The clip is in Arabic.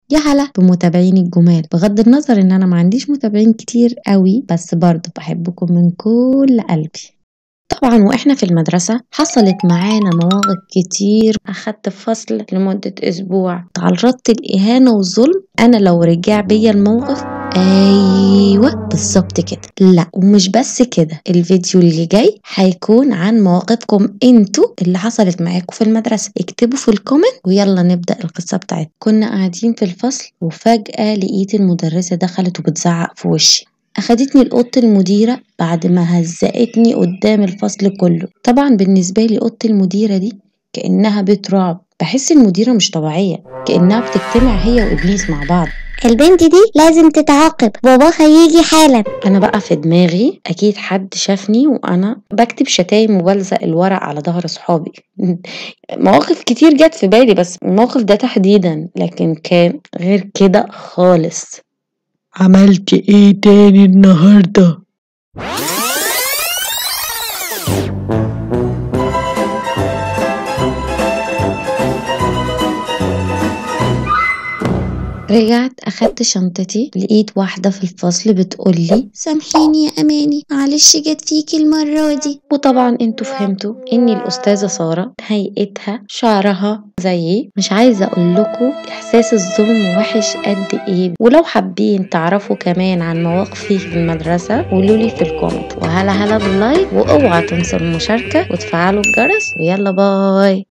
يا هلا بمتابعين الجمال، بغض النظر ان انا ما عنديش متابعين كتير قوي، بس برضه بحبكم من كل قلبي. طبعا واحنا في المدرسة حصلت معانا مواقف كتير. اخدت فصل لمدة اسبوع، تعرضت الاهانة والظلم. انا لو رجع بيا الموقف، ايوه بالظبط كده. لا ومش بس كده، الفيديو اللي جاي هيكون عن مواقفكم انتوا اللي حصلت معاكم في المدرسة. اكتبوا في الكومنت ويلا نبدأ القصة بتاعتكم. كنا قاعدين في الفصل وفجأة لقيت المدرسة دخلت وبتزعق في وشي. أخدتني لأوضة المديرة بعد ما هزقتني قدام الفصل كله. طبعا بالنسبة لي أوضة المديرة دي كأنها بيت رعب. بحس المديرة مش طبيعية، كأنها بتجتمع هي وإبليس مع بعض. البنت دي لازم تتعاقب، باباها هيجي حالا. أنا بقى في دماغي أكيد حد شافني وأنا بكتب شتايم وبلزق الورق على ظهر صحابي. مواقف كتير جت في بالي، بس الموقف ده تحديدا لكن كان غير كده خالص. عملت ايه تاني النهارده؟ رجعت اخدت شنطتي، لقيت واحدة في الفصل بتقولي سامحيني يا اماني، معلش جت فيكي المرة دي. وطبعا انتوا فهمتوا اني الاستاذة سارة هيئتها شعرها زيي. مش عايزة اقول لكم احساس الظلم وحش قد ايه. ولو حابين تعرفوا كمان عن مواقفي في المدرسة قولولي في الكومنت، وهلا هلا باللايك، واوعى تنسوا المشاركة وتفعلوا الجرس، ويلا باي.